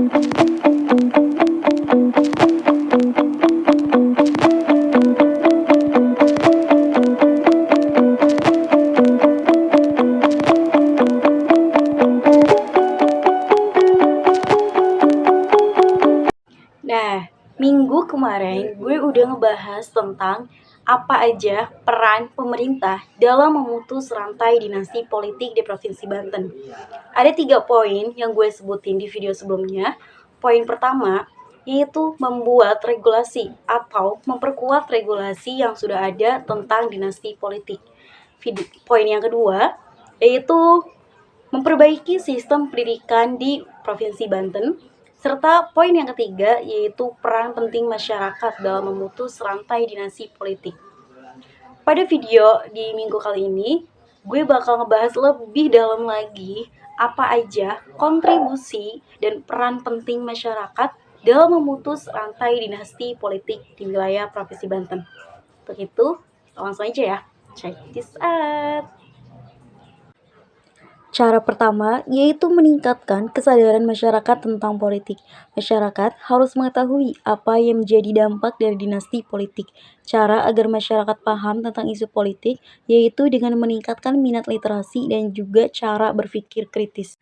Nah, minggu kemarin gue udah ngebahas tentang apa aja peran pemerintah dalam memutus rantai dinasti politik di Provinsi Banten. Ada 3 poin yang gue sebutin di video sebelumnya. Poin pertama yaitu membuat regulasi atau memperkuat regulasi yang sudah ada tentang dinasti politik. Poin yang kedua yaitu memperbaiki sistem pendidikan di Provinsi Banten. Serta poin yang ketiga yaitu peran penting masyarakat dalam memutus rantai dinasti politik. Pada video di minggu kali ini, gue bakal ngebahas lebih dalam lagi apa aja kontribusi dan peran penting masyarakat dalam memutus rantai dinasti politik di wilayah Provinsi Banten. Untuk itu, langsung aja ya. Check this out. Cara pertama yaitu meningkatkan kesadaran masyarakat tentang politik. Masyarakat harus mengetahui apa yang menjadi dampak dari dinasti politik. Cara agar masyarakat paham tentang isu politik yaitu dengan meningkatkan minat literasi dan juga cara berpikir kritis.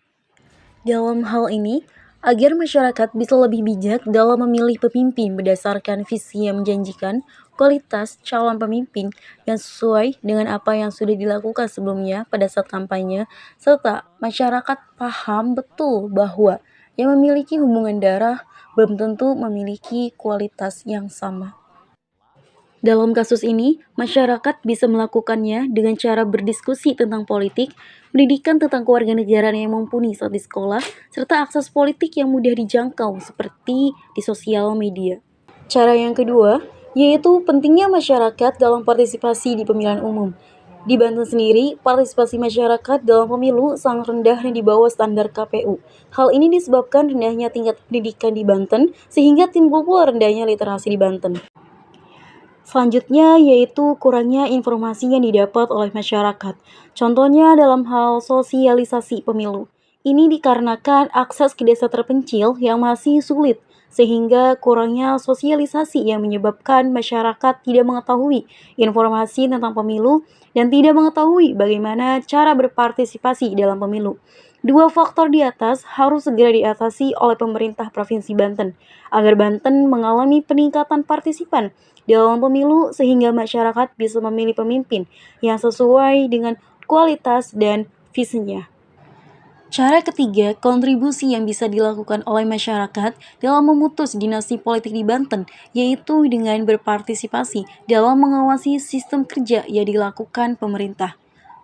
Dalam hal ini, agar masyarakat bisa lebih bijak dalam memilih pemimpin berdasarkan visi yang menjanjikan, kualitas calon pemimpin yang sesuai dengan apa yang sudah dilakukan sebelumnya pada saat kampanye, serta masyarakat paham betul bahwa yang memiliki hubungan darah belum tentu memiliki kualitas yang sama. Dalam kasus ini, masyarakat bisa melakukannya dengan cara berdiskusi tentang politik, pendidikan tentang kewarganegaraan yang mumpuni saat di sekolah, serta akses politik yang mudah dijangkau seperti di sosial media. Cara yang kedua, yaitu pentingnya masyarakat dalam partisipasi di pemilihan umum. Di Banten sendiri, partisipasi masyarakat dalam pemilu sangat rendah dan di bawah standar KPU. Hal ini disebabkan rendahnya tingkat pendidikan di Banten, sehingga timbul pula rendahnya literasi di Banten. Selanjutnya yaitu kurangnya informasi yang didapat oleh masyarakat. Contohnya dalam hal sosialisasi pemilu. Ini dikarenakan akses ke desa terpencil yang masih sulit, sehingga kurangnya sosialisasi yang menyebabkan masyarakat tidak mengetahui informasi tentang pemilu dan tidak mengetahui bagaimana cara berpartisipasi dalam pemilu. Dua faktor di atas harus segera diatasi oleh pemerintah Provinsi Banten, agar Banten mengalami peningkatan partisipan dalam pemilu sehingga masyarakat bisa memilih pemimpin yang sesuai dengan kualitas dan visinya. Cara ketiga, kontribusi yang bisa dilakukan oleh masyarakat dalam memutus dinasti politik di Banten, yaitu dengan berpartisipasi dalam mengawasi sistem kerja yang dilakukan pemerintah.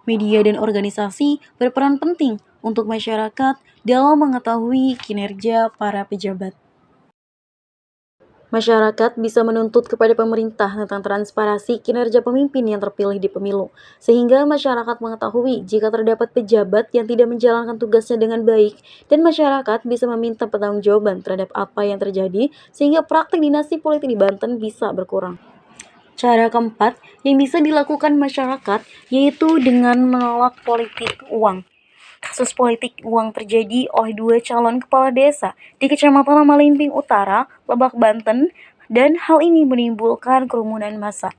Media dan organisasi berperan penting untuk masyarakat dalam mengetahui kinerja para pejabat. Masyarakat bisa menuntut kepada pemerintah tentang transparansi kinerja pemimpin yang terpilih di pemilu, sehingga masyarakat mengetahui jika terdapat pejabat yang tidak menjalankan tugasnya dengan baik, dan masyarakat bisa meminta pertanggungjawaban terhadap apa yang terjadi, sehingga praktik dinasti politik di Banten bisa berkurang. Cara keempat yang bisa dilakukan masyarakat yaitu dengan menolak politik uang. Kasus politik uang terjadi oleh 2 calon kepala desa di Kecamatan Malimping Utara, Lebak, Banten, dan hal ini menimbulkan kerumunan massa.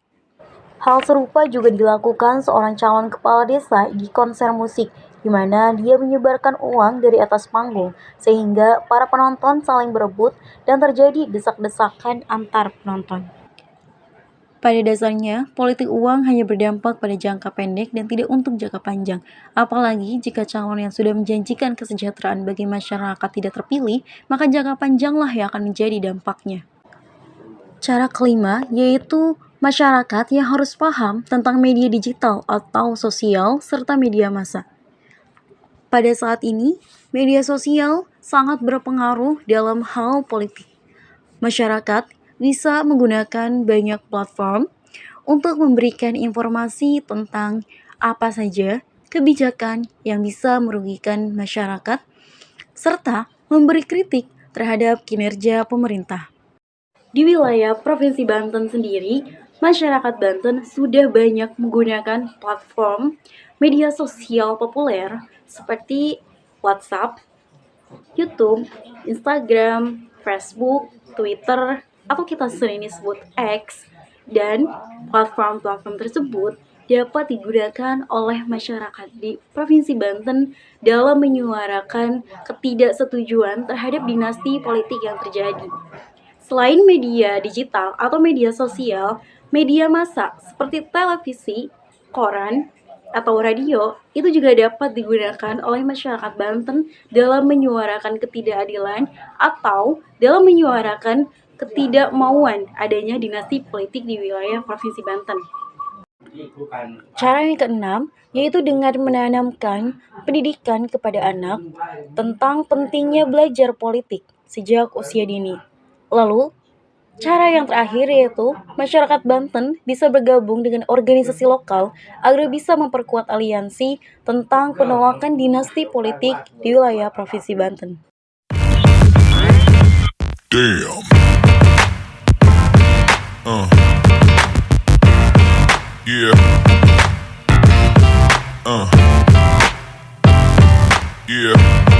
Hal serupa juga dilakukan seorang calon kepala desa di konser musik, di mana dia menyebarkan uang dari atas panggung, sehingga para penonton saling berebut dan terjadi desak-desakan antar penonton. Pada dasarnya, politik uang hanya berdampak pada jangka pendek dan tidak untuk jangka panjang. Apalagi jika calon yang sudah menjanjikan kesejahteraan bagi masyarakat tidak terpilih, maka jangka panjanglah yang akan menjadi dampaknya. Cara kelima yaitu masyarakat yang harus paham tentang media digital atau sosial serta media massa. Pada saat ini, media sosial sangat berpengaruh dalam hal politik. Masyarakat bisa menggunakan banyak platform untuk memberikan informasi tentang apa saja kebijakan yang bisa merugikan masyarakat, serta memberi kritik terhadap kinerja pemerintah. Di wilayah Provinsi Banten sendiri, masyarakat Banten sudah banyak menggunakan platform media sosial populer seperti WhatsApp, YouTube, Instagram, Facebook, Twitter, atau kita sering disebut X, dan platform-platform tersebut dapat digunakan oleh masyarakat di Provinsi Banten dalam menyuarakan ketidaksetujuan terhadap dinasti politik yang terjadi. Selain media digital atau media sosial, media massa seperti televisi, koran, atau radio itu juga dapat digunakan oleh masyarakat Banten dalam menyuarakan ketidakadilan atau dalam menyuarakan ketidakmauan adanya dinasti politik di wilayah Provinsi Banten. Cara yang keenam yaitu dengan menanamkan pendidikan kepada anak tentang pentingnya belajar politik sejak usia dini. Lalu, cara yang terakhir yaitu masyarakat Banten bisa bergabung dengan organisasi lokal agar bisa memperkuat aliansi tentang penolakan dinasti politik di wilayah Provinsi Banten. Damn. Yeah. Yeah.